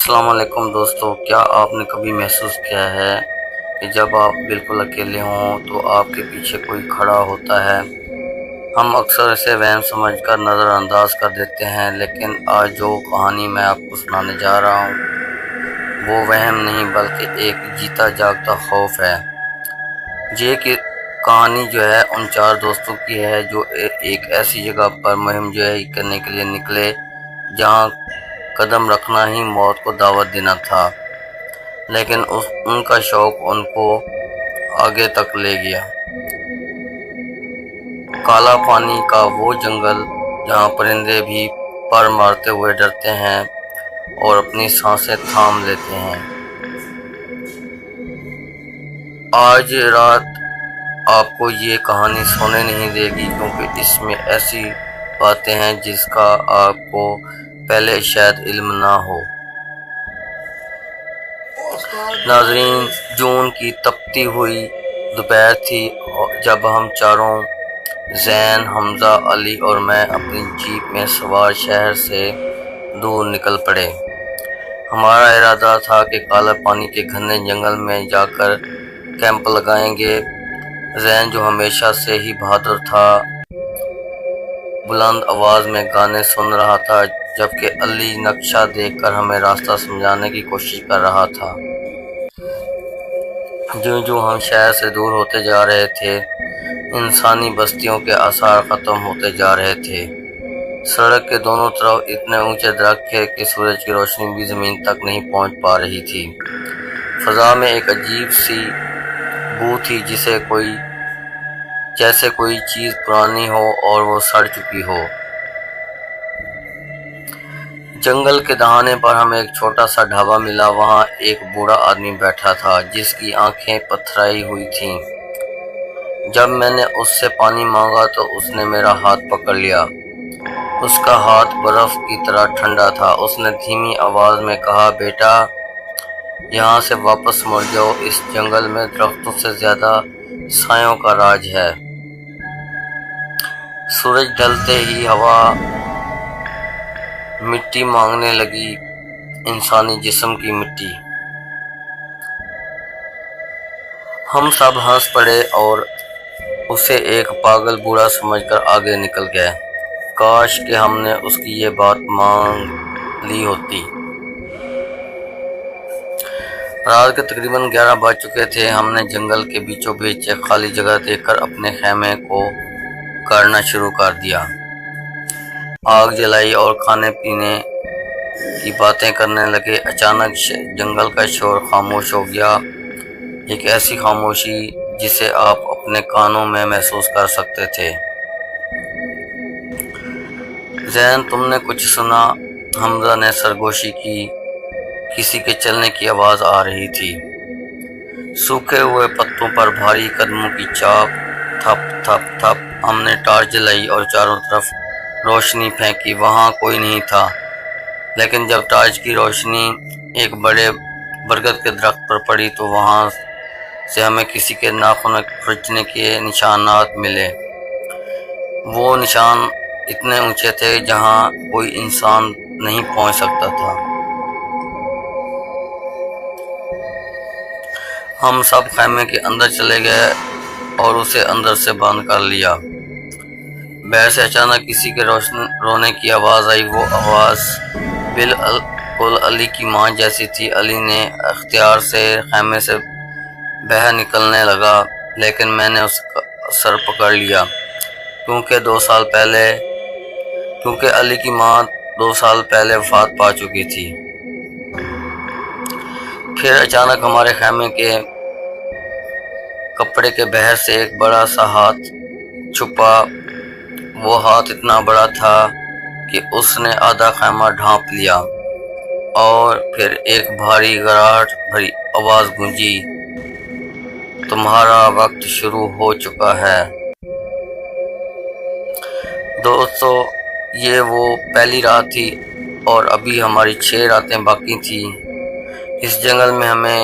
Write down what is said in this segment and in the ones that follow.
السلام علیکم دوستو، کیا آپ نے کبھی محسوس کیا ہے کہ جب آپ بالکل اکیلے ہوں تو آپ کے پیچھے کوئی کھڑا ہوتا ہے؟ ہم اکثر اسے وہم سمجھ کر نظر انداز کر دیتے ہیں، لیکن آج جو کہانی میں آپ کو سنانے جا رہا ہوں وہ وہم نہیں بلکہ ایک جیتا جاگتا خوف ہے۔ یہ کہانی جو ہے ان چار دوستوں کی ہے جو ایک ایسی جگہ پر مہم جوئی کرنے کے لیے نکلے جہاں قدم رکھنا ہی موت کو دعوت دینا تھا، لیکن ان کا شوق ان کو آگے تک لے گیا۔ کالا پانی کا وہ جنگل جہاں پرندے بھی پر مارتے ہوئے ڈرتے ہیں اور اپنی سانسیں تھام لیتے ہیں۔ آج رات آپ کو یہ کہانی سونے نہیں دے گی، کیونکہ اس میں ایسی باتیں ہیں جس کا آپ کو پہلے شاید علم نہ ہو۔ ناظرین، جون کی تپتی ہوئی دوپہر تھی جب ہم چاروں، زین، حمزہ، علی اور میں، اپنی جیپ میں سوار شہر سے دور نکل پڑے۔ ہمارا ارادہ تھا کہ کالا پانی کے گھنے جنگل میں جا کر کیمپ لگائیں گے۔ زین، جو ہمیشہ سے ہی بہادر تھا، بلند آواز میں گانے سن رہا تھا، جبکہ علی نقشہ دیکھ کر ہمیں راستہ سمجھانے کی کوشش کر رہا تھا۔ جو ہم شہر سے دور ہوتے جا رہے تھے، انسانی بستیوں کے آثار ختم ہوتے جا رہے تھے۔ سڑک کے دونوں طرف اتنے اونچے درخت تھے کہ سورج کی روشنی بھی زمین تک نہیں پہنچ پا رہی تھی۔ فضا میں ایک عجیب سی بو تھی، جیسے کوئی چیز پرانی ہو اور وہ سڑ چکی ہو۔ جنگل کے دہانے پر ہمیں ایک چھوٹا سا ڈھابا ملا۔ وہاں ایک بوڑھا آدمی بیٹھا تھا جس کی آنکھیں پتھرائی ہوئی تھیں۔ جب میں نے اس سے پانی مانگا تو اس نے میرا ہاتھ پکڑ لیا۔ اس کا ہاتھ برف کی طرح ٹھنڈا تھا۔ اس نے دھیمی آواز میں کہا، بیٹا، یہاں سے واپس مڑ جاؤ، اس جنگل میں درختوں سے زیادہ سایوں کا راج ہے۔ سورج ڈھلتے ہی ہوا مٹی مانگنے لگی، انسانی جسم کی مٹی۔ ہم سب ہنس پڑے اور اسے ایک پاگل بوڑھا سمجھ کر آگے نکل گئے۔ کاش کہ ہم نے اس کی یہ بات مان لی ہوتی۔ رات کے تقریباً 11 بج چکے تھے۔ ہم نے جنگل کے بیچوں بیچ ایک خالی جگہ دیکھ کر اپنے خیمے کو گاڑنا شروع کر دیا۔ آگ جلائی اور کھانے پینے کی باتیں کرنے لگے۔ اچانک جنگل کا شور خاموش ہو گیا، ایک ایسی خاموشی جسے آپ اپنے کانوں میں محسوس کر سکتے تھے۔ زین، تم نے کچھ سنا؟ حمزہ نے سرگوشی کی۔ کسی کے چلنے کی آواز آ رہی تھی، سوکھے ہوئے پتوں پر بھاری قدموں کی چاپ، تھپ تھپ تھپ۔ ہم نے ٹارچ جلائی اور چاروں طرف روشنی پھینکی، وہاں کوئی نہیں تھا، لیکن جب ٹارچ کی روشنی ایک بڑے برگد کے درخت پر پڑی تو وہاں سے ہمیں کسی کے ناخن کھرچنے کے نشانات ملے۔ وہ نشان اتنے اونچے تھے جہاں کوئی انسان نہیں پہنچ سکتا تھا۔ ہم سب خیمے کے اندر چلے گئے اور اسے اندر سے بند کر لیا۔ باہر سے اچانک کسی کے رونے کی آواز آئی۔ وہ آواز بالکل علی کی ماں جیسی تھی۔ علی نے اختیار سے خیمے سے باہر نکلنے لگا، لیکن میں نے اس کا سر پکڑ لیا، کیونکہ علی کی ماں 2 سال پہلے وفات پا چکی تھی۔ پھر اچانک ہمارے خیمے کے کپڑے کے باہر سے ایک بڑا سا ہاتھ چھپا۔ وہ ہاتھ اتنا بڑا تھا کہ اس نے آدھا خیمہ ڈھانپ لیا، اور پھر ایک بھاری گھراٹ بھری آواز گونجی، تمہارا وقت شروع ہو چکا ہے۔ دوستو، یہ وہ پہلی رات تھی اور ابھی ہماری 6 راتیں باقی تھیں۔ اس جنگل میں ہمیں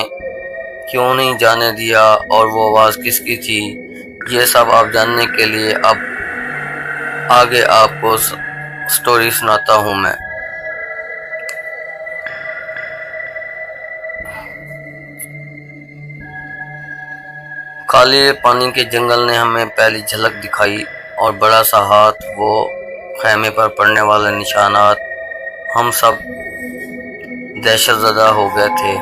کیوں نہیں جانے دیا اور وہ آواز کس کی تھی، یہ سب آپ جاننے کے لیے اب آگے آپ کو سٹوری سناتا ہوں میں۔ کالے پانی کے جنگل نے ہمیں پہلی جھلک دکھائی اور بڑا سا ہاتھ، وہ خیمے پر پڑنے والے نشانات، ہم سب دہشت زدہ ہو گئے تھے،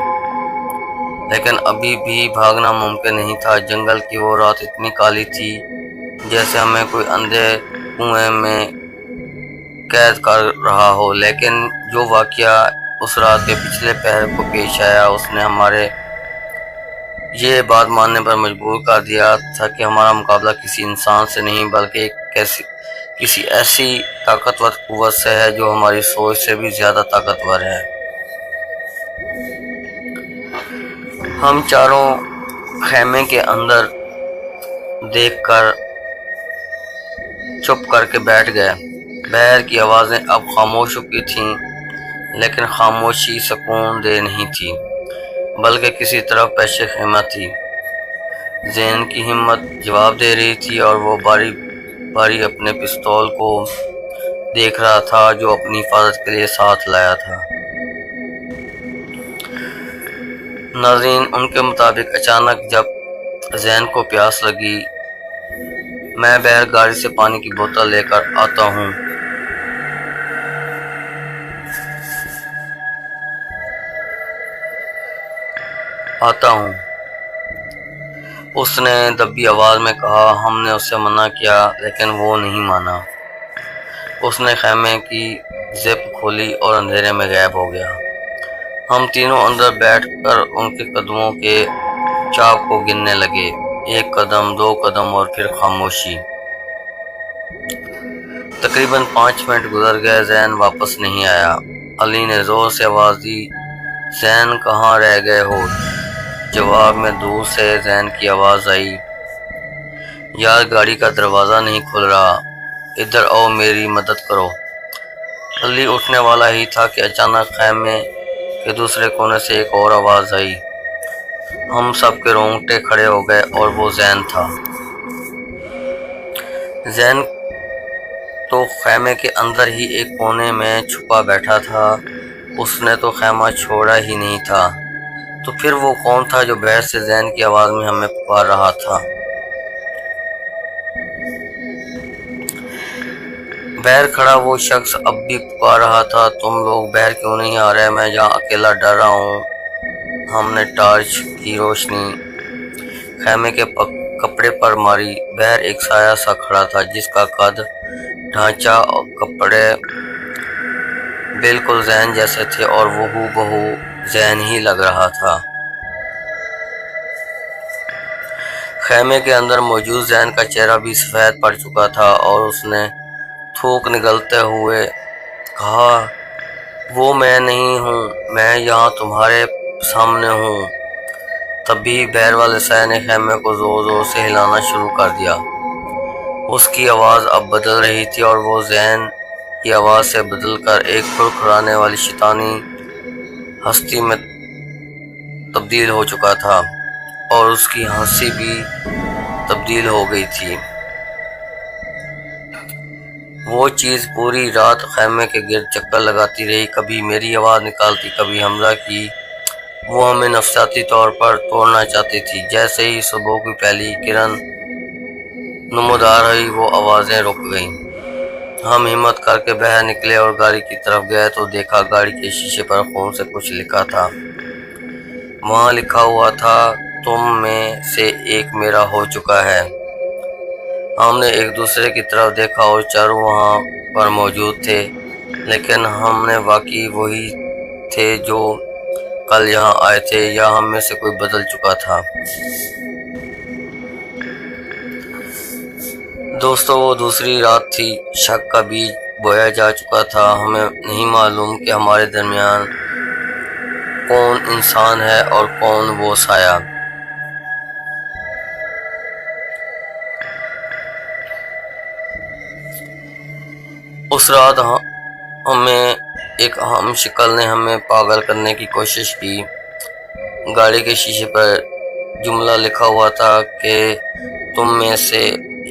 لیکن ابھی بھی بھاگنا ممکن نہیں تھا۔ جنگل کی وہ رات اتنی کالی تھی جیسے ہمیں کوئی اندھے کنویں میں قید کر رہا ہو، لیکن جو واقعہ اس رات کے پچھلے پہر کو پیش آیا، اس نے ہمارے یہ بات ماننے پر مجبور کر دیا تھا کہ ہمارا مقابلہ کسی انسان سے نہیں بلکہ کسی ایسی طاقتور قوت سے ہے جو ہماری سوچ سے بھی زیادہ طاقتور ہے۔ ہم چاروں خیمے کے اندر دیکھ کر چپ کر کے بیٹھ گئے۔ باہر کی آوازیں اب خاموش ہو چکی تھیں، لیکن خاموشی سکون دہ نہیں تھی بلکہ کسی طرف پیش خیمہ تھی۔ زین کی ہمت جواب دے رہی تھی اور وہ باری باری اپنے پستول کو دیکھ رہا تھا جو اپنی حفاظت کے لیے ساتھ لایا تھا۔ ناظرین، ان کے مطابق اچانک جب زین کو پیاس لگی، میں باہر گاڑی سے پانی کی بوتل لے کر آتا ہوں۔ اس نے دبی آواز میں کہا۔ ہم نے اسے منع کیا لیکن وہ نہیں مانا۔ اس نے خیمے کی زپ کھولی اور اندھیرے میں غائب ہو گیا۔ ہم تینوں اندر بیٹھ کر ان کے قدموں کے چاپ کو گننے لگے، 1 قدم، 2 قدم اور پھر خاموشی۔ تقریباً 5 منٹ گزر گئے، زین واپس نہیں آیا۔ علی نے زور سے آواز دی، زین کہاں رہ گئے ہو؟ جواب میں دور سے زین کی آواز آئی، یار گاڑی کا دروازہ نہیں کھل رہا، ادھر آؤ میری مدد کرو۔ علی اٹھنے والا ہی تھا کہ اچانک خیمے کے دوسرے کونے سے ایک اور آواز آئی۔ ہم سب کے رونگٹے کھڑے ہو گئے اور وہ زین تھا۔ زین تو خیمے کے اندر ہی ایک کونے میں چھپا بیٹھا تھا، اس نے تو خیمہ چھوڑا ہی نہیں تھا، تو پھر وہ کون تھا جو باہر سے زین کی آواز میں ہمیں پکار رہا تھا؟ باہر کھڑا وہ شخص اب بھی پکار رہا تھا، تم لوگ باہر کیوں نہیں آ رہے؟ میں جہاں اکیلا ڈر رہا ہوں۔ ہم نے ٹارچ کی روشنی خیمے کے کپڑے پر ماری۔ باہر ایک سایہ سا کھڑا تھا جس کا قد، ڈھانچہ اور کپڑے بالکل زین جیسے تھے اور وہ ہو بہو زین ہی لگ رہا تھا۔ خیمے کے اندر موجود زین کا چہرہ بھی سفید پڑ چکا تھا اور اس نے تھوک نگلتے ہوئے کہا، وہ میں نہیں ہوں، میں یہاں تمہارے سامنے ہوں۔ تبھی باہر والے سایہ نے خیمے کو زور زور سے ہلانا شروع کر دیا۔ اس کی آواز اب بدل رہی تھی اور وہ زین کی آواز سے بدل کر ایک کھڑکھڑانے والی شیطانی ہستی میں تبدیل ہو چکا تھا اور اس کی ہنسی بھی تبدیل ہو گئی تھی۔ وہ چیز پوری رات خیمے کے گرد چکر لگاتی رہی، کبھی میری آواز نکالتی، کبھی حمزہ کی۔ وہ ہمیں نفسیاتی طور پر توڑنا چاہتی تھی۔ جیسے ہی صبح کی پہلی کرن نمودار ہوئی، وہ آوازیں رک گئیں۔ ہم ہمت کر کے باہر نکلے اور گاڑی کی طرف گئے تو دیکھا گاڑی کے شیشے پر خون سے کچھ لکھا تھا۔ وہاں لکھا ہوا تھا، تم میں سے ایک میرا ہو چکا ہے۔ ہم نے ایک دوسرے کی طرف دیکھا اور چاروں وہاں پر موجود تھے، لیکن ہم نے واقعی وہی تھے جو کل یہاں آئے تھے یا ہم میں سے کوئی بدل چکا تھا؟ دوستو، وہ دوسری رات تھی، شک کا بیج بویا جا چکا تھا۔ ہمیں نہیں معلوم کہ ہمارے درمیان کون انسان ہے اور کون وہ سایہ۔ اس رات ہمیں ایک ہم شکل نے ہمیں پاگل کرنے کی کوشش کی۔ گاڑی کے شیشے پر جملہ لکھا ہوا تھا کہ تم میں سے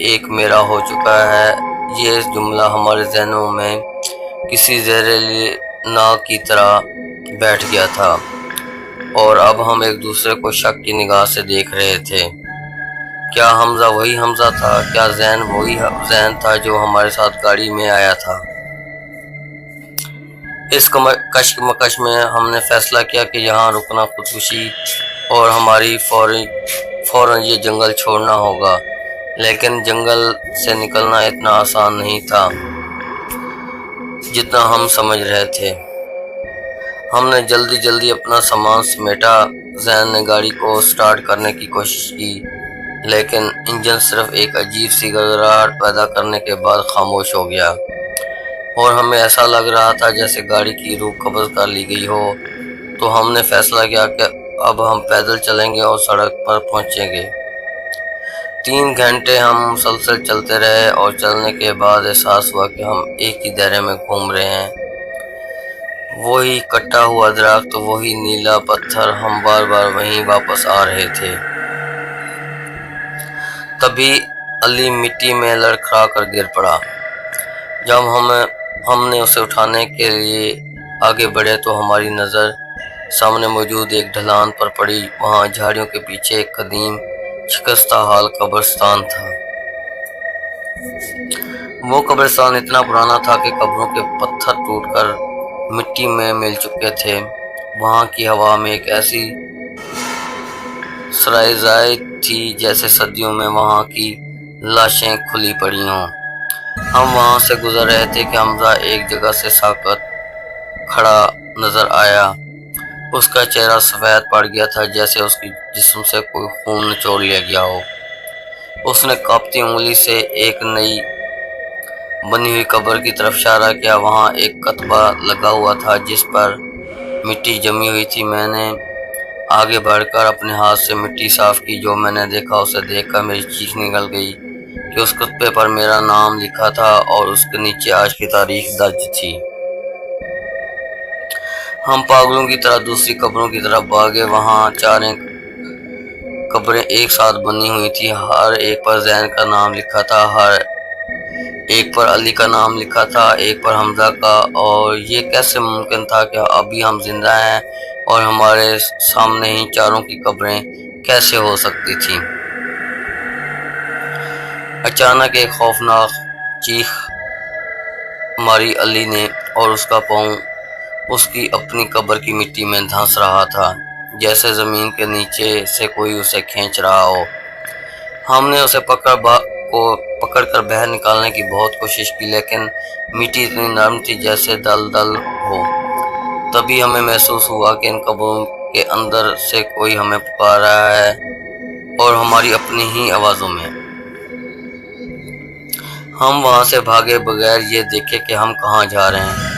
ایک میرا ہو چکا ہے۔ یہ جملہ ہمارے ذہنوں میں کسی زہریلی ناک کی طرح بیٹھ گیا تھا اور اب ہم ایک دوسرے کو شک کی نگاہ سے دیکھ رہے تھے۔ کیا حمزہ وہی حمزہ تھا؟ کیا زین وہی زین تھا جو ہمارے ساتھ گاڑی میں آیا تھا؟ اس کشمکش میں ہم نے فیصلہ کیا کہ یہاں رکنا خودکشی اور ہماری فوراً یہ جنگل چھوڑنا ہوگا، لیکن جنگل سے نکلنا اتنا آسان نہیں تھا جتنا ہم سمجھ رہے تھے۔ ہم نے جلدی اپنا سامان سمیٹا۔ زین نے گاڑی کو سٹارٹ کرنے کی کوشش کی، لیکن انجن صرف ایک عجیب سی گڑگڑاہٹ پیدا کرنے کے بعد خاموش ہو گیا، اور ہمیں ایسا لگ رہا تھا جیسے گاڑی کی روح قبض کر لی گئی ہو۔ تو ہم نے فیصلہ کیا کہ اب ہم پیدل چلیں گے اور سڑک پر پہنچیں گے۔ 3 گھنٹے ہم مسلسل چلتے رہے، اور چلنے کے بعد احساس ہوا کہ ہم ایک ہی دائرے میں گھوم رہے ہیں۔ وہی کٹا ہوا درخت، وہی نیلا پتھر، ہم بار بار وہیں واپس آ رہے تھے۔ تبھی علی مٹی میں لڑکھڑا کر گر پڑا۔ جب ہم نے اسے اٹھانے کے لیے آگے بڑھے تو ہماری نظر سامنے موجود ایک ڈھلان پر پڑی۔ وہاں جھاڑیوں کے پیچھے ایک قدیم شکستہ حال قبرستان تھا۔ وہ قبرستان اتنا پرانا تھا کہ قبروں کے پتھر ٹوٹ کر مٹی میں مل چکے تھے۔ وہاں کی ہوا میں ایک ایسی سرائے تھی جیسے صدیوں میں وہاں کی لاشیں کھلی پڑی ہوں۔ ہم وہاں سے گزر رہے تھے کہ حمزہ ایک جگہ سے ساکت کھڑا نظر آیا۔ اس کا چہرہ سفید پڑ گیا تھا، جیسے اس کی جسم سے کوئی خون نچوڑ لیا گیا ہو۔ اس نے کانپتی انگلی سے ایک نئی بنی ہوئی قبر کی طرف اشارہ کیا۔ وہاں ایک کتبہ لگا ہوا تھا جس پر مٹی جمی ہوئی تھی۔ میں نے آگے بڑھ کر اپنے ہاتھ سے مٹی صاف کی۔ جو میں نے دیکھا اسے دیکھ کر میری چیخ نکل گئی کہ اس کتبے پر میرا نام لکھا تھا اور اس کے نیچے آج کی تاریخ درج تھی۔ ہم پاگلوں کی طرح دوسری قبروں کی طرف بھاگے۔ وہاں 4 قبریں ایک ساتھ بنی ہوئی تھی، ہر ایک پر زین کا نام لکھا تھا، ہر ایک پر علی کا نام لکھا تھا، ایک پر حمزہ کا۔ اور یہ کیسے ممکن تھا کہ ابھی ہم زندہ ہیں اور ہمارے سامنے ہی 4 کی قبریں کیسے ہو سکتی تھیں؟ اچانک ایک خوفناک چیخ ماری علی نے، اور اس کا پاؤں اس کی اپنی قبر کی مٹی میں دھنس رہا تھا، جیسے زمین کے نیچے سے کوئی اسے کھینچ رہا ہو۔ ہم نے اسے پکڑ کر باہر نکالنے کی بہت کوشش کی، لیکن مٹی اتنی نرم تھی جیسے دلدل ہو۔ تبھی ہمیں محسوس ہوا کہ ان قبروں کے اندر سے کوئی ہمیں پکار رہا ہے، اور ہماری اپنی ہی آوازوں میں۔ ہم وہاں سے بھاگے بغیر یہ دیکھے کہ ہم کہاں جا رہے ہیں۔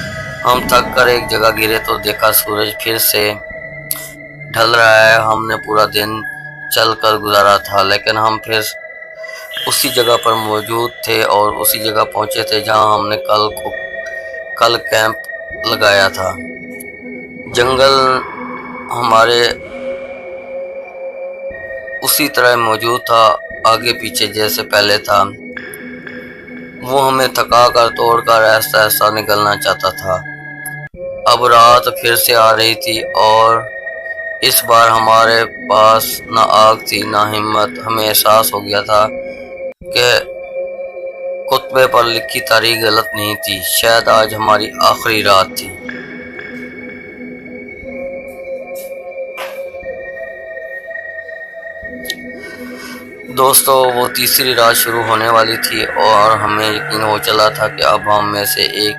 ہم تھک کر ایک جگہ گرے تو دیکھا سورج پھر سے ڈھل رہا ہے۔ ہم نے پورا دن چل کر گزارا تھا، لیکن ہم پھر اسی جگہ پر موجود تھے اور اسی جگہ پہنچے تھے جہاں ہم نے کل کیمپ لگایا تھا۔ جنگل ہمارے اسی طرح موجود تھا، آگے پیچھے جیسے پہلے تھا۔ وہ ہمیں تھکا کر توڑ کر آہستہ آہستہ نکلنا چاہتا تھا۔ اب رات پھر سے آ رہی تھی، اور اس بار ہمارے پاس نہ آگ تھی نہ ہمت۔ ہمیں احساس ہو گیا تھا کہ کتبے پر لکھی تاریخ غلط نہیں تھی، شاید آج ہماری آخری رات تھی۔ دوستو، وہ تیسری رات شروع ہونے والی تھی، اور ہمیں یقین ہو چلا تھا کہ اب ہم میں سے ایک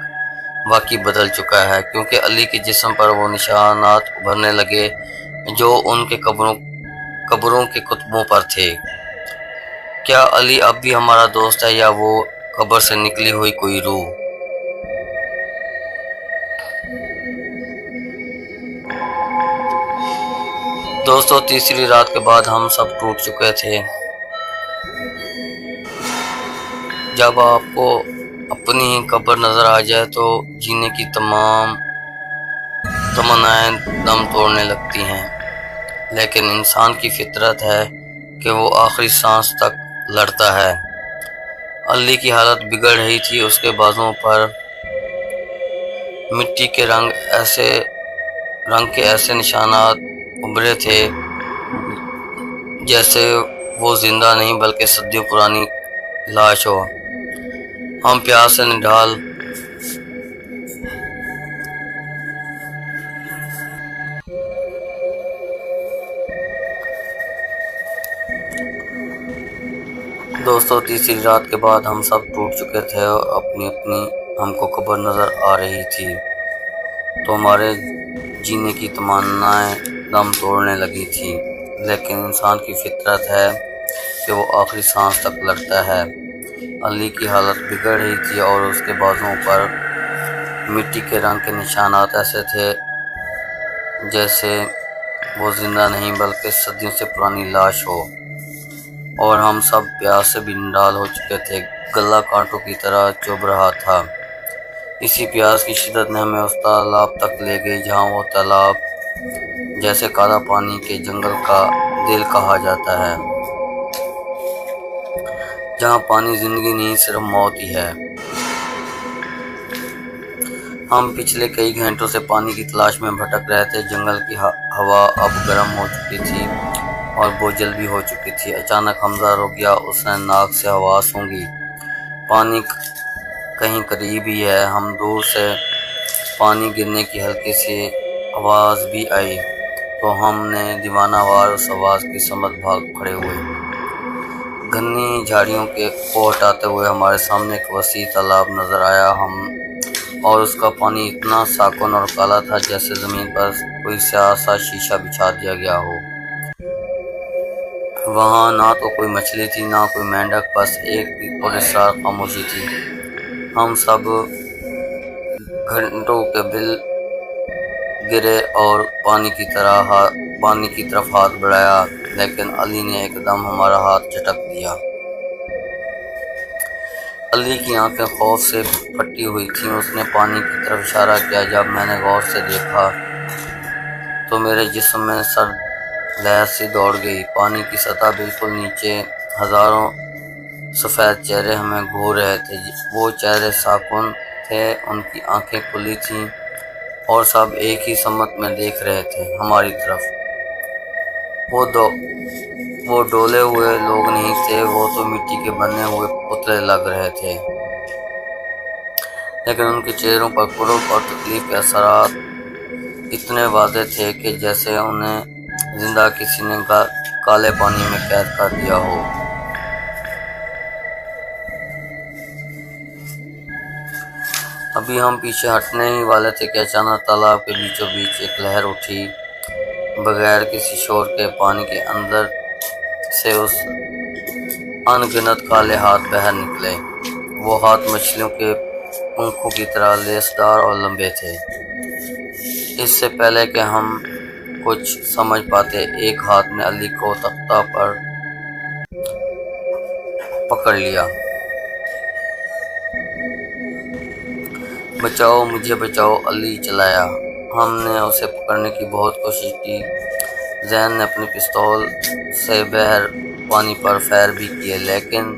واقعی بدل چکا ہے، کیونکہ علی کے جسم پر وہ نشانات ابھرنے لگے جو ان کے قبروں کے کتبوں پر تھے۔ کیا علی اب بھی ہمارا دوست ہے، یا وہ قبر سے نکلی ہوئی کوئی روح؟ دوستو، تیسری رات کے بعد ہم سب ٹوٹ چکے تھے۔ جب آپ کو اپنی ہی قبر نظر آ جائے تو جینے کی تمام تمنائیں دم توڑنے لگتی ہیں، لیکن انسان کی فطرت ہے کہ وہ آخری سانس تک لڑتا ہے۔ علی کی حالت بگڑ رہی تھی، اس کے بازوؤں پر مٹی کے رنگ کے ایسے نشانات ابھرے تھے جیسے وہ زندہ نہیں بلکہ صدیوں پرانی لاش ہو۔ ہم پیاس سے نڈال دوستو، تیسری رات کے بعد ہم سب ٹوٹ چکے تھے اور اپنی ہم کو قبر نظر آ رہی تھی، تو ہمارے جینے کی تمنائیں دم توڑنے لگی تھی۔ لیکن انسان کی فطرت ہے کہ وہ آخری سانس تک لڑتا ہے۔ علی کی حالت بگڑ رہی تھی اور اس کے بازوؤں پر مٹی کے رنگ کے نشانات ایسے تھے جیسے وہ زندہ نہیں بلکہ صدیوں سے پرانی لاش ہو، اور ہم سب پیاس سے بھی نڈال ہو چکے تھے۔ گلا کانٹوں کی طرح چبھ رہا تھا۔ اسی پیاس کی شدت نے ہمیں اس تالاب تک لے گئی جہاں وہ تالاب جیسے کالا پانی کے جنگل کا دل کہا جاتا ہے، جہاں پانی زندگی نہیں صرف موت ہی ہے۔ ہم پچھلے کئی گھنٹوں سے پانی کی تلاش میں بھٹک رہے تھے۔ جنگل کی ہوا اب گرم ہو چکی تھی اور بوجھل بھی ہو چکی تھی۔ اچانک حمزہ رک گیا، اس نے ناک سے ہوا سونگھی۔ پانی کہیں قریب ہی ہے۔ ہم دور سے پانی گرنے کی ہلکی سی آواز بھی آئی تو ہم نے دیوانہ وار اس آواز کی سمت بھاگ کھڑے ہوئے۔ گھنی جھاڑیوں کو ہٹاتے ہوئے ہمارے سامنے ایک وسیع تالاب نظر آیا، اور اس کا پانی اتنا ساکن اور کالا تھا جیسے زمین پر کوئی سیاہ سا شیشہ بچھا دیا گیا ہو۔ وہاں نہ تو کوئی مچھلی تھی نہ کوئی مینڈک، بس ایک پراسرار خاموشی تھی۔ ہم سب گھنٹوں کے بل گرے اور پانی کی طرف ہاتھ بڑھایا، لیکن علی نے ایک دم ہمارا ہاتھ جھٹک دیا۔ علی کی آنکھیں خوف سے پھٹی ہوئی تھیں۔ اس نے پانی کی طرف اشارہ کیا۔ جب میں نے غور سے دیکھا تو میرے جسم میں سرد لہر سی دوڑ گئی۔ پانی کی سطح بالکل نیچے ہزاروں سفید چہرے ہمیں گھور رہے تھے۔ وہ چہرے ساکن تھے، ان کی آنکھیں کھلی تھیں اور سب ایک ہی سمت میں دیکھ رہے تھے، ہماری طرف۔ وہ ڈولے ہوئے لوگ نہیں تھے، وہ تو مٹی کے بنے ہوئے پتلے لگ رہے تھے، لیکن ان کے چہروں پر کرب اور تکلیف کے اثرات اتنے واضح تھے کہ جیسے انہیں زندہ کسی نے کالے پانی میں قید کر دیا ہو۔ ابھی ہم پیچھے ہٹنے ہی والے تھے کہ اچانک تالاب کے بیچوں بیچ ایک لہر اٹھی۔ بغیر کسی شور کے پانی کے اندر سے اس ان گنت کالے ہاتھ باہر نکلے۔ وہ ہاتھ مچھلیوں کے پنکھوں کی طرح لیسدار اور لمبے تھے۔ اس سے پہلے کہ ہم کچھ سمجھ پاتے، ایک ہاتھ نے علی کو تختہ پر پکڑ لیا۔ بچاؤ، مجھے بچاؤ، علی چلایا۔ ہم نے اسے پکڑنے کی بہت کوشش کی۔ زین نے اپنی پستول سے باہر پانی پر فائر بھی کیے، لیکن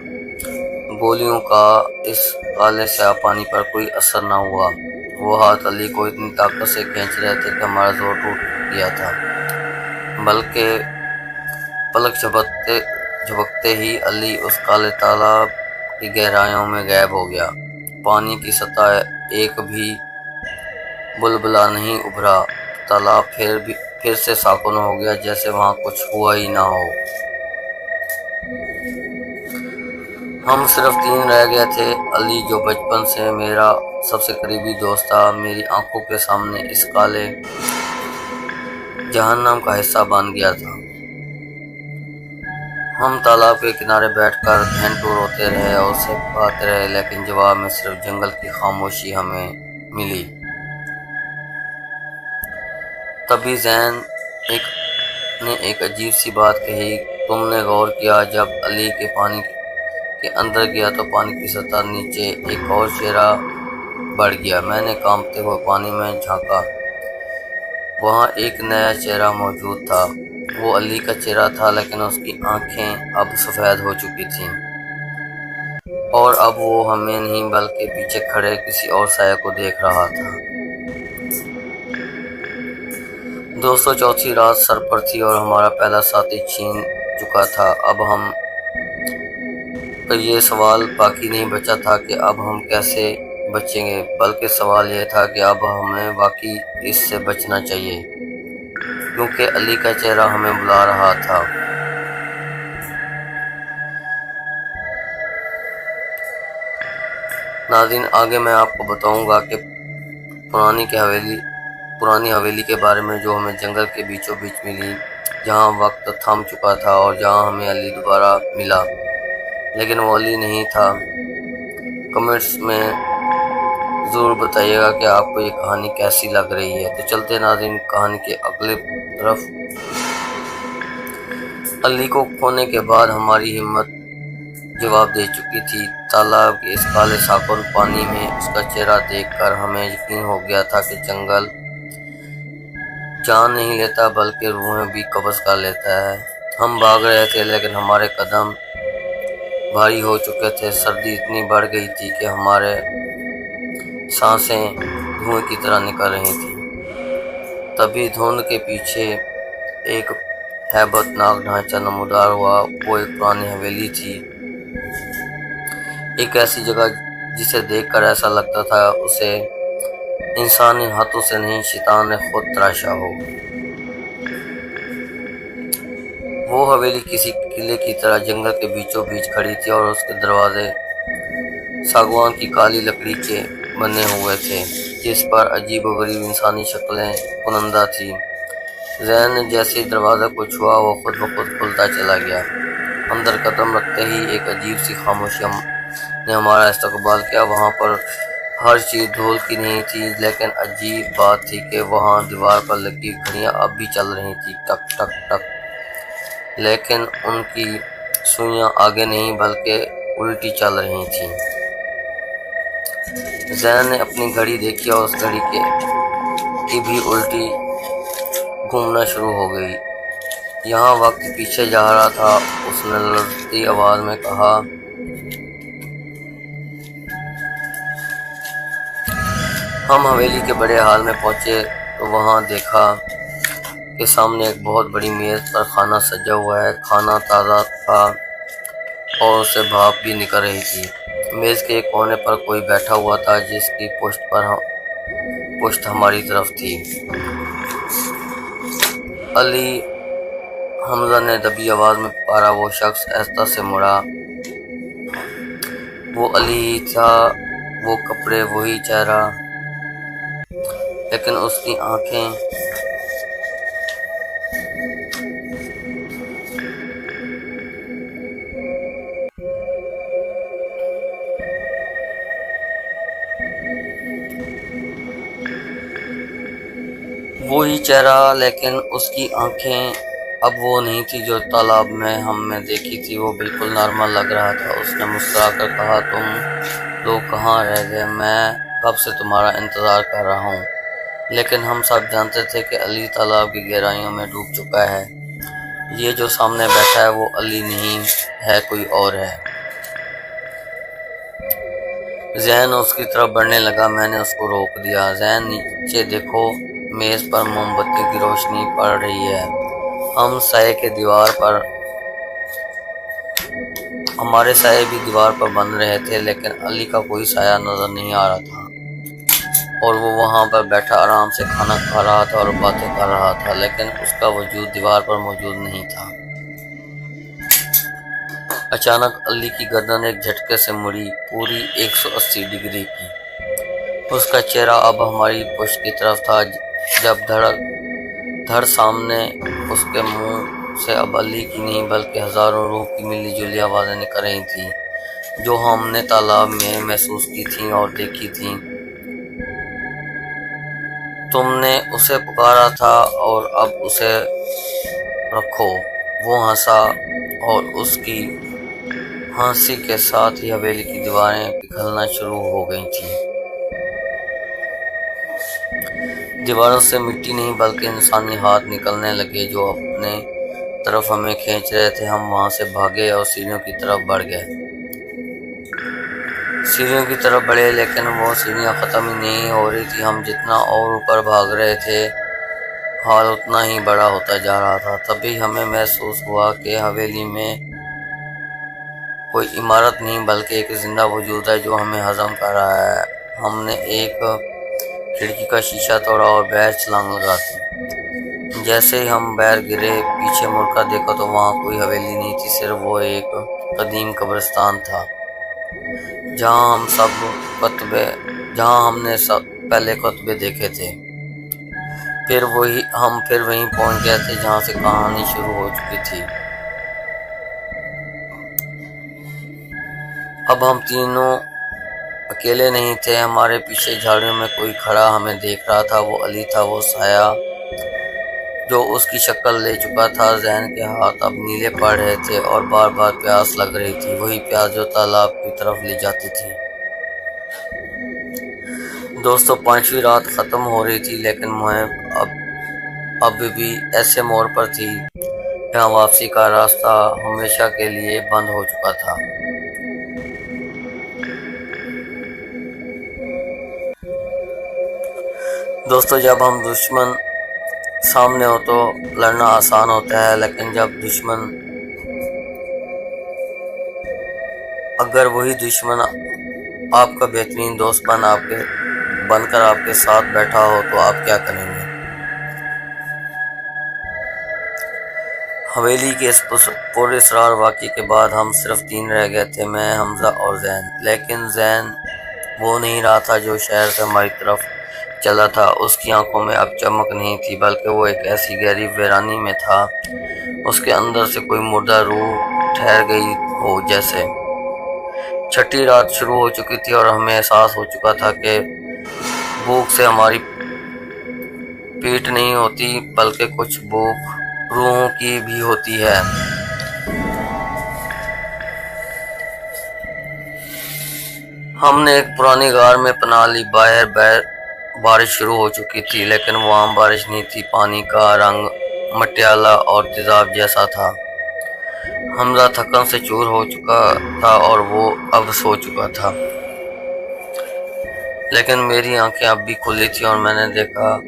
گولیوں کا اس کالے سیاہ پانی پر کوئی اثر نہ ہوا۔ وہ ہاتھ علی کو اتنی طاقت سے کھینچ رہے تھے کہ ہمارا زور ٹوٹ گیا تھا، بلکہ پلک جھپکتے ہی علی اس کالے تالاب کی گہرائیوں میں غائب ہو گیا۔ پانی کی سطح ایک بھی بلبلہ نہیں ابھرا۔ تالاب پھر سے ساکن ہو گیا، جیسے وہاں کچھ ہوا ہی نہ ہو۔ ہم صرف تین رہ گئے تھے۔ علی، جو بچپن سے میرا سب سے قریبی دوست تھا، میری آنکھوں کے سامنے اس کالے جہنم کا حصہ بن گیا تھا۔ ہم تالاب کے کنارے بیٹھ کر گھنٹوں روتے رہے اور اسے پکارتے رہے، لیکن جواب میں صرف جنگل کی خاموشی ہمیں ملی۔ تبھی زین نے ایک عجیب سی بات کہی، تم نے غور کیا؟ جب علی کے پانی کے اندر گیا تو پانی کی سطح نیچے ایک اور چہرہ بڑھ گیا۔ میں نے کانپتے ہوئے پانی میں جھانکا۔ وہاں ایک نیا چہرہ موجود تھا۔ وہ علی کا چہرہ تھا، لیکن اس کی آنکھیں اب سفید ہو چکی تھیں، اور اب وہ ہمیں نہیں بلکہ پیچھے کھڑے کسی اور سایہ کو دیکھ رہا تھا۔ دوستو، چوتھی رات سر پر تھی اور ہمارا پہلا ساتھی چھین چکا تھا۔ اب ہم پر یہ سوال باقی نہیں بچا تھا کہ اب ہم کیسے بچیں گے، بلکہ سوال یہ تھا کہ اب ہمیں واقعی اس سے بچنا چاہیے، کیونکہ علی کا چہرہ ہمیں بلا رہا تھا۔ ناظرین، آگے میں آپ کو بتاؤں گا کہ پرانی حویلی کے بارے میں، جو ہمیں جنگل کے بیچوں بیچ ملی، جہاں وقت تھم چکا تھا اور جہاں ہمیں علی دوبارہ ملا، لیکن وہ علی نہیں تھا۔ کمنٹس میں ضرور بتائیے گا کہ آپ کو یہ کہانی کیسی لگ رہی ہے۔ تو چلتے ہیں ناظرین کہانی کے اگلے طرف۔ علی کو کھونے کے بعد ہماری ہمت جواب دے چکی تھی۔ تالاب کے اس کالے ساکن پانی میں اس کا چہرہ دیکھ کر ہمیں یقین ہو گیا تھا کہ جنگل جان نہیں لیتا بلکہ روحیں بھی قبض کر لیتا ہے۔ ہم بھاگ رہے تھے لیکن ہمارے قدم بھاری ہو چکے تھے۔ سردی اتنی بڑھ گئی تھی کہ ہمارے سانسیں دھوئیں کی طرح نکل رہی تھیں۔ تبھی دھند کے پیچھے ایک ہیبت ناک ڈھانچہ نمودار ہوا۔ وہ ایک پرانی حویلی تھی، ایک ایسی جگہ جسے دیکھ کر ایسا لگتا تھا اسے انسانی ہاتھوں سے نہیں، شیطان نے خود تراشا ہو۔ وہ حویلی کسی قلعے کی طرح جنگل کے بیچوں بیچ کھڑی تھی اور اس کے دروازے ساگوان کی کالی لکڑی کے بنے ہوئے تھے، جس پر عجیب و غریب انسانی شکلیں کنندہ تھیں۔ ذہن نے جیسے ہی دروازے کو چھوا، وہ خود بخود کھلتا چلا گیا۔ اندر قدم رکھتے ہی ایک عجیب سی خاموشی نے ہمارا استقبال کیا۔ وہاں پر ہر چیز دھول کی نہیں تھی، لیکن عجیب بات تھی کہ وہاں دیوار پر لگی گھڑیاں اب بھی چل رہی تھیں، ٹک ٹک ٹک، لیکن ان کی سوئیاں آگے نہیں بلکہ الٹی چل رہی تھیں۔ ذہن نے اپنی گھڑی دیکھی اور اس گھڑی کی بھی الٹی گھومنا شروع ہو گئی۔ یہاں وقت پیچھے جا رہا تھا۔ اس نے لرزتی آواز میں کہا، ہم حویلی کے بڑے ہال میں پہنچے تو وہاں دیکھا کہ سامنے ایک بہت بڑی میز پر کھانا سجا ہوا ہے۔ کھانا تازہ تھا اور اس سے بھاپ بھی نکل رہی تھی۔ میز کے ایک کونے پر کوئی بیٹھا ہوا تھا جس کی پشت ہماری طرف تھی۔ علی، حمزہ نے دبی آواز میں پکارا۔ وہ شخص آہستہ سے مڑا۔ وہ علی ہی تھا، وہ کپڑے، وہی چہرہ، لیکن اس کی آنکھیں اب وہ نہیں تھی جو تالاب میں ہم نے دیکھی تھی۔ وہ بالکل نارمل لگ رہا تھا۔ اس نے مسکرا کر کہا، تم لوگ کہاں رہ گئے؟ میں کب سے تمہارا انتظار کر رہا ہوں۔ لیکن ہم سب جانتے تھے کہ علی تالاب کی گہرائیوں میں ڈوب چکا ہے۔ یہ جو سامنے بیٹھا ہے وہ علی نہیں ہے، کوئی اور ہے۔ ذہن اس کی طرف بڑھنے لگا۔ میں نے اس کو روک دیا۔ ذہن، نیچے دیکھو، میز پر موم بتی کی روشنی پڑ رہی ہے۔ ہمارے سائے بھی دیوار پر بن رہے تھے، لیکن علی کا کوئی سایہ نظر نہیں آ رہا تھا، اور وہ وہاں پر بیٹھا آرام سے کھانا کھا رہا تھا اور باتیں کر رہا تھا، لیکن اس کا وجود دیوار پر موجود نہیں تھا۔ اچانک علی کی گردن ایک جھٹکے سے مڑی، پوری 180 ڈگری کی۔ اس کا چہرہ اب ہماری پشت کی طرف تھا۔ جب دھڑ سامنے اس کے منہ سے اب علی کی نہیں بلکہ ہزاروں روح کی ملی جلی آوازیں نکل رہی تھیں، جو ہم نے تالاب میں محسوس کی تھیں اور دیکھی تھیں۔ تم نے اسے پکارا تھا اور اب اسے رکھو۔ وہ ہنسا اور اس کی ہنسی کے ساتھ ہی حویلی کی دیواریں پگھلنا شروع ہو گئی تھیں۔ دیواروں سے مٹی نہیں بلکہ انسانی ہاتھ نکلنے لگے جو اپنے طرف ہمیں کھینچ رہے تھے۔ ہم وہاں سے بھاگے اور سیڑھیوں کی طرف بڑھ گئے۔ سیڑھیوں کی طرف بڑھے، لیکن وہ سیڑھیاں ختم ہی نہیں ہو رہی تھی۔ ہم جتنا اور اوپر بھاگ رہے تھے حال اتنا ہی بڑا ہوتا جا رہا تھا۔ تبھی ہمیں محسوس ہوا کہ حویلی میں کوئی عمارت نہیں بلکہ ایک زندہ وجود ہے جو ہمیں ہضم کر رہا ہے۔ ہم نے ایک کھڑکی کا شیشہ توڑا اور باہر چھلانگ لگا دی۔ جیسے ہی ہم باہر گرے، پیچھے مڑ کر دیکھا تو وہاں کوئی حویلی نہیں تھی، صرف وہ ایک قدیم قبرستان تھا جہاں ہم نے پہلے کتبے دیکھے تھے۔ ہم پھر وہیں پہنچ گئے تھے جہاں سے کہانی شروع ہو چکی تھی۔ اب ہم تینوں اکیلے نہیں تھے، ہمارے پیچھے جھاڑیوں میں کوئی کھڑا ہمیں دیکھ رہا تھا۔ وہ علی تھا، وہ سایہ جو اس کی شکل لے چکا تھا۔ ذہن کے ہاتھ اب نیلے پڑ رہے تھے اور بار بار پیاس لگ رہی تھی، وہی پیاس جو تالاب کی طرف لے جاتی تھی۔ دوستو، 5ویں رات ختم ہو رہی تھی، لیکن مہم اب بھی ایسے موڑ پر تھی جہاں واپسی کا راستہ ہمیشہ کے لیے بند ہو چکا تھا۔ دوستو، جب ہم دشمن سامنے ہو تو لڑنا آسان ہوتا ہے، لیکن جب اگر وہی دشمن آپ کا بہترین دوست بن کر آپ کے ساتھ بیٹھا ہو تو آپ کیا کریں گے؟ حویلی کے اس پراسرار واقعے کے بعد ہم صرف 3 رہ گئے تھے، میں، حمزہ اور زین۔ لیکن زین وہ نہیں رہا تھا جو شہر سے ہماری طرف چلا تھا۔ اس کی آنکھوں میں اب چمک نہیں تھی، بلکہ وہ ایک ایسی گہری ویرانی میں تھا، اس کے اندر سے کوئی مردہ روح ٹھہر گئی ہو جیسے۔ 6ٹھی رات شروع ہو چکی تھی اور ہمیں احساس ہو چکا تھا کہ بھوک سے ہماری پیٹ نہیں ہوتی، بلکہ کچھ بھوک روحوں کی بھی ہوتی ہے۔ ہم نے ایک پرانی غار میں پناہ لی۔ باہر بارش شروع ہو چکی تھی، لیکن وہ عام بارش نہیں تھی، پانی کا رنگ مٹیالہ اور تیزاب جیسا تھا۔ حمزہ تھکن سے چور ہو چکا تھا اور وہ اب سو چکا تھا، لیکن میری آنکھیں اب بھی کھلی تھیں اور میں نے دیکھا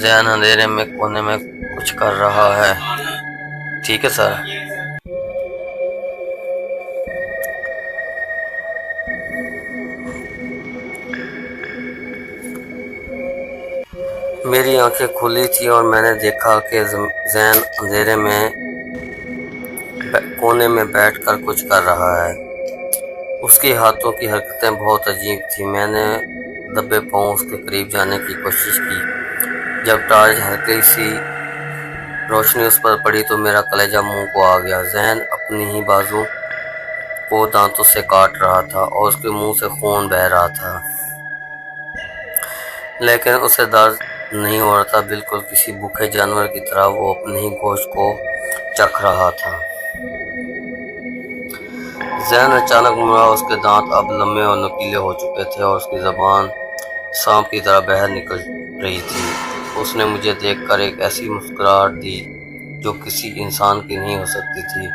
زین اندھیرے میں کونے میں کچھ کر رہا ہے۔ ٹھیک ہے سر۔ میری آنکھیں کھلی تھیں اور میں نے دیکھا کہ زین اندھیرے میں کونے میں بیٹھ کر کچھ کر رہا ہے۔ اس کے ہاتھوں کی حرکتیں بہت عجیب تھیں۔ میں نے دبے پاؤں اس کے قریب جانے کی کوشش کی۔ جب ٹارچ ہلکی سی روشنی اس پر پڑی تو میرا کلیجہ منہ کو آ گیا۔ زین اپنی ہی بازو کو دانتوں سے کاٹ رہا تھا اور اس کے منہ سے خون بہہ رہا تھا، لیکن اسے درد نہیں ہو رہا تھا، بالکل کسی بھوکے جانور کی طرح وہ اپنے ہی گوشت کو چکھ رہا تھا۔ زین اچانک مڑا، اس کے دانت اب لمبے اور نوکیلے ہو چکے تھے اور اس کی زبان سانپ کی طرح باہر نکل رہی تھی۔ اس نے مجھے دیکھ کر ایک ایسی مسکراہٹ دی جو کسی انسان کی نہیں ہو سکتی تھی۔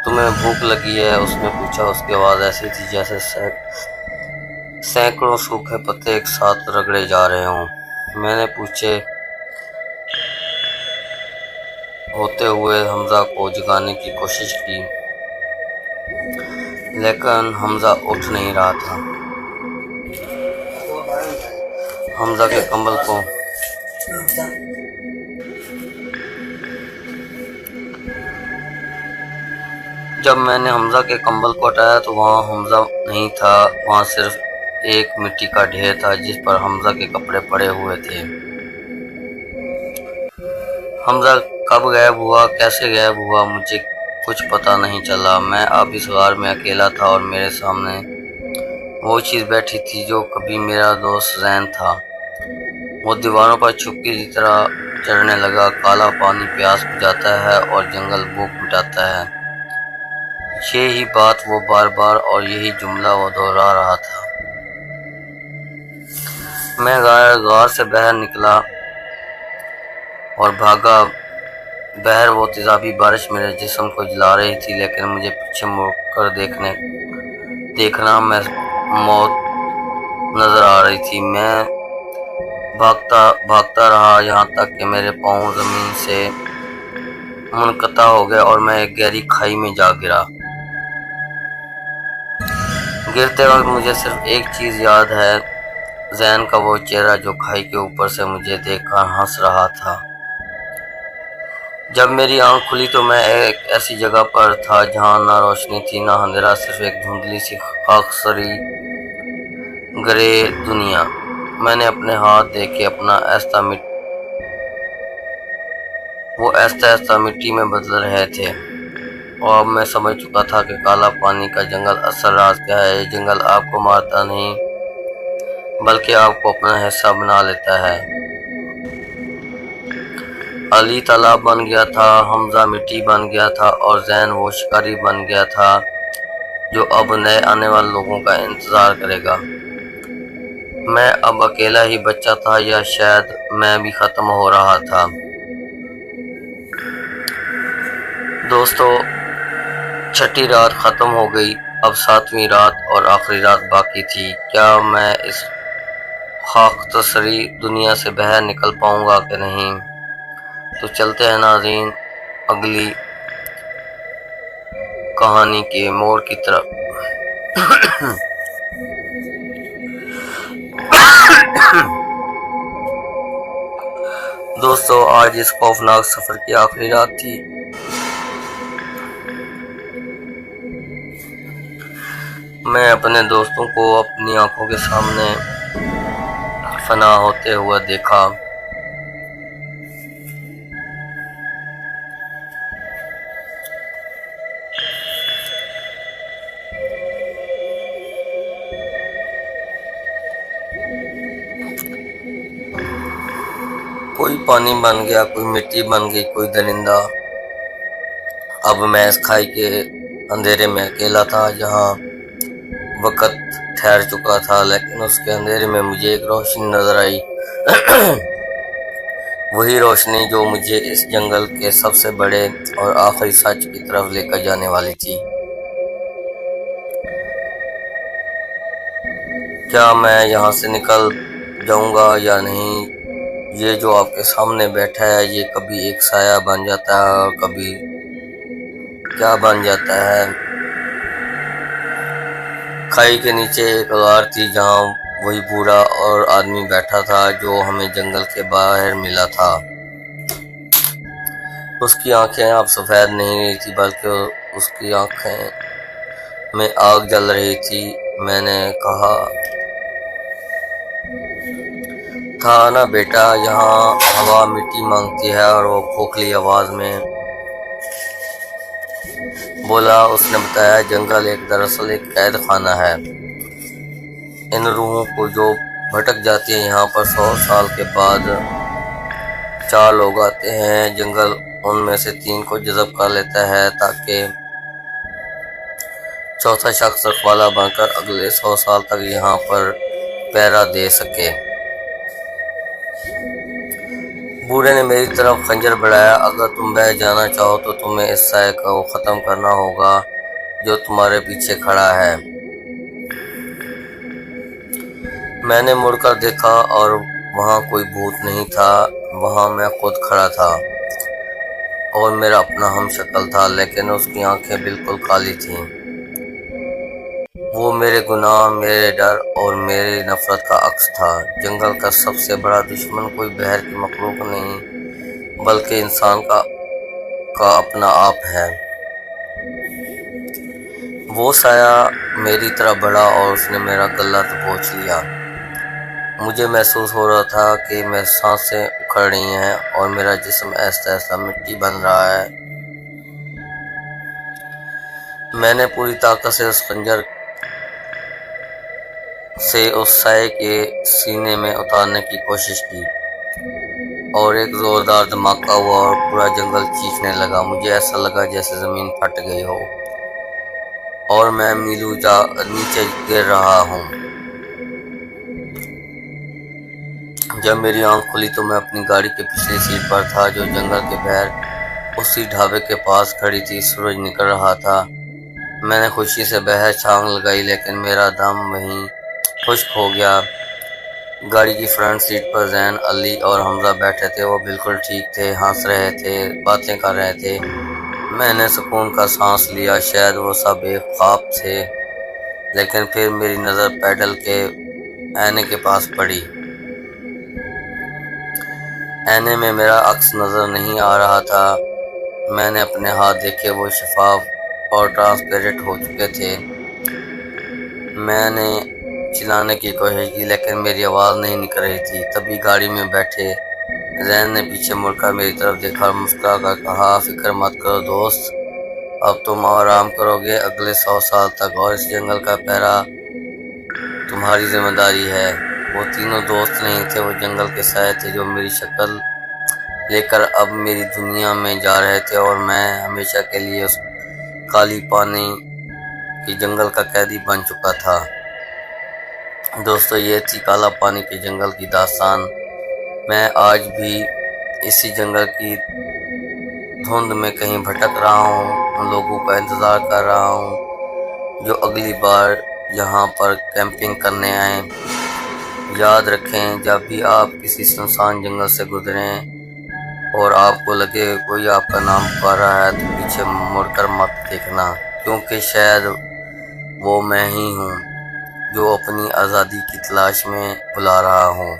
تمہیں بھوک لگی ہے؟ اس نے پوچھا۔ اس کی آواز ایسی تھی جیسے سینکڑوں سوکھے پتے ایک ساتھ رگڑے جا رہے ہوں۔ میں نے پوچھے ہوتے ہوئے حمزہ کو جگانے کی کوشش کی، لیکن حمزہ اٹھ نہیں رہا تھا۔ حمزہ کے کمبل کو جب میں نے حمزہ کے کمبل کو ہٹایا تو وہاں حمزہ نہیں تھا، وہاں صرف ایک مٹی کا ڈھیر تھا جس پر حمزہ کے کپڑے پڑے ہوئے تھے۔ حمزہ کب غائب ہوا، کیسے غائب ہوا، مجھے کچھ پتہ نہیں چلا۔ میں اب اس غار میں اکیلا تھا اور میرے سامنے وہ چیز بیٹھی تھی جو کبھی میرا دوست زین تھا۔ وہ دیواروں پر چھپکی کی طرح چڑھنے لگا۔ کالا پانی پیاس بجھاتا ہے اور جنگل بھوک مٹاتا ہے، یہی بات وہ بار بار اور یہی جملہ وہ دہرا رہا تھا۔ میں غار سے باہر نکلا اور بھاگا باہر۔ وہ تیزابی بارش میرے جسم کو جلا رہی تھی، لیکن مجھے پیچھے مڑ کر دیکھنا میں موت نظر آ رہی تھی۔ میں بھاگتا رہا یہاں تک کہ میرے پاؤں زمین سے منقطع ہو گئے اور میں ایک گہری کھائی میں جا گرا۔ گرتے وقت مجھے صرف ایک چیز یاد ہے، زین کا وہ چہرہ جو کھائی کے اوپر سے مجھے دیکھ کر ہنس رہا تھا۔ جب میری آنکھ کھلی تو میں ایک ایسی جگہ پر تھا جہاں نہ روشنی تھی نہ اندھیرا، صرف ایک دھندلی سی خاکستری گرے دنیا۔ میں نے اپنے ہاتھ دیکھے، وہ آہستہ آہستہ مٹی میں بدل رہے تھے، اور اب میں سمجھ چکا تھا کہ کالا پانی کا جنگل اصل راز کیا ہے۔ یہ جنگل آپ کو مارتا نہیں بلکہ آپ کو اپنا حصہ بنا لیتا ہے۔ علی تالاب بن گیا تھا، حمزہ مٹی بن گیا تھا، اور زین وہ شکاری بن گیا تھا جو اب نئے آنے والے لوگوں کا انتظار کرے گا۔ میں اب اکیلا ہی بچہ تھا، یا شاید میں بھی ختم ہو رہا تھا۔ دوستو، چھٹی رات ختم ہو گئی، اب ساتویں رات اور آخری رات باقی تھی۔ کیا میں اس خاکستری دنیا سے باہر نکل پاؤں گا کہ نہیں؟ تو چلتے ہیں ناظرین اگلی کہانی کے موڑ کی طرف۔ دوستو، آج اس خوفناک سفر کی آخری رات تھی۔ میں اپنے دوستوں کو اپنی آنکھوں کے سامنے فنا ہوتے ہوئے دیکھا۔ کوئی پانی بن گیا، کوئی مٹی بن گئی، کوئی درندہ۔ اب میں اس کھائی کے اندھیرے میں اکیلا تھا جہاں وقت ٹھہر چکا تھا، لیکن اس کے اندھیرے میں مجھے ایک روشنی نظر آئی۔ وہی روشنی جو مجھے اس جنگل کے سب سے بڑے اور آخری سچ کی طرف لے کر جانے والی تھی۔ کیا میں یہاں سے نکل جاؤں گا یا نہیں؟ یہ جو آپ کے سامنے بیٹھا ہے، یہ کبھی ایک سایہ بن جاتا ہے اور کبھی کیا بن جاتا ہے۔ کھائی کے نیچے ایک غار تھی جہاں وہی بوڑھا اور آدمی بیٹھا تھا جو ہمیں جنگل کے باہر ملا تھا۔ اس کی آنکھیں اب سفید نہیں رہی تھی بلکہ اس کی آنکھیں میں آگ جل رہی تھی۔ میں نے کہا تھا نا بیٹا، یہاں ہوا مٹی مانگتی ہے، اور وہ کھوکھلی آواز میں بولا۔ اس نے بتایا، جنگل دراصل ایک قید خانہ ہے۔ ان روحوں کو جو بھٹک جاتی ہیں یہاں پر 100 سال کے بعد 4 لوگ آتے ہیں۔ جنگل ان میں سے 3 کو جذب کر لیتا ہے تاکہ چوتھا شخص رکھوالا بن کر اگلے 100 سال تک یہاں پر پہرا دے سکے۔ بوڑھے نے میری طرف خنجر بڑھایا۔ اگر تم بہ جانا چاہو تو تمہیں اس سائے کو ختم کرنا ہوگا جو تمہارے پیچھے کھڑا ہے۔ میں نے مڑ کر دیکھا اور وہاں کوئی بھوت نہیں تھا، وہاں میں خود کھڑا تھا اور میرا اپنا ہم شکل تھا، لیکن اس کی آنکھیں بالکل کالی تھیں۔ وہ میرے گناہ، میرے ڈر اور میری نفرت کا عکس تھا۔ جنگل کا سب سے بڑا دشمن کوئی باہر کی مخلوق نہیں بلکہ انسان کا اپنا آپ ہے۔ وہ سایہ میری طرف بڑھا اور اس نے میرا گلا دبوچ لیا۔ مجھے محسوس ہو رہا تھا کہ میری سانسیں اکھڑ رہی ہیں اور میرا جسم آہستہ آہستہ مٹی بن رہا ہے۔ میں نے پوری طاقت سے اس خنجر سے اس سائے کے سینے میں اتارنے کی کوشش کی، اور ایک زوردار دھماکہ ہوا اور پورا جنگل چیخنے لگا۔ مجھے ایسا لگا جیسے زمین پھٹ گئی ہو اور میں میلوں نیچے گر رہا ہوں۔ جب میری آنکھ کھلی تو میں اپنی گاڑی کی پچھلی سیٹ پر تھا جو جنگل کے باہر اسی ڈھابے کے پاس کھڑی تھی۔ سورج نکل رہا تھا۔ میں نے خوشی سے باہر چھلانگ لگائی لیکن میرا دم وہیں خشک ہو گیا۔ گاڑی کی فرنٹ سیٹ پر زین، علی اور حمزہ بیٹھے تھے۔ وہ بالکل ٹھیک تھے، ہنس رہے تھے، باتیں کر رہے تھے۔ میں نے سکون کا سانس لیا، شاید وہ سب ایک خواب تھے۔ لیکن پھر میری نظر پیڈل کے آئینے کے پاس پڑی۔ آئینے میں میرا عکس نظر نہیں آ رہا تھا۔ میں نے اپنے ہاتھ دیکھے، وہ شفاف اور ٹرانسپیرنٹ ہو چکے تھے۔ میں نے چلانے کی کوشش کی لیکن میری آواز نہیں نکل رہی تھی۔ تبھی گاڑی میں بیٹھے زین نے پیچھے مڑ کر میری طرف دیکھا اور مسکرا کر کہا، فکر مت کرو دوست، اب تم آرام کرو گے اگلے 100 سال تک، اور اس جنگل کا پہرا تمہاری ذمہ داری ہے۔ وہ تینوں دوست نہیں تھے، وہ جنگل کے سائے تھے جو میری شکل لے کر اب میری دنیا میں جا رہے تھے، اور میں ہمیشہ کے لیے اس کالی پانی کے جنگل کا قیدی بن چکا تھا۔ دوستو، یہ تھی کالا پانی کے جنگل کی داستان۔ میں آج بھی اسی جنگل کی دھند میں کہیں بھٹک رہا ہوں، ان لوگوں کا انتظار کر رہا ہوں جو اگلی بار یہاں پر کیمپنگ کرنے آئیں۔ یاد رکھیں، جب بھی آپ کسی سنسان جنگل سے گزریں اور آپ کو لگے کوئی آپ کا نام پکار رہا ہے، تو پیچھے مڑ کر مت دیکھنا، کیونکہ شاید وہ میں ہی ہوں جو اپنی آزادی کی تلاش میں بلا رہا ہوں۔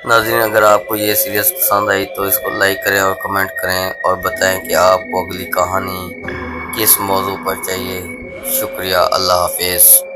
ناظرین، اگر آپ کو یہ سیریز پسند آئی تو اس کو لائک کریں اور کمنٹ کریں اور بتائیں کہ آپ کو اگلی کہانی کس موضوع پر چاہیے۔ شکریہ، اللہ حافظ۔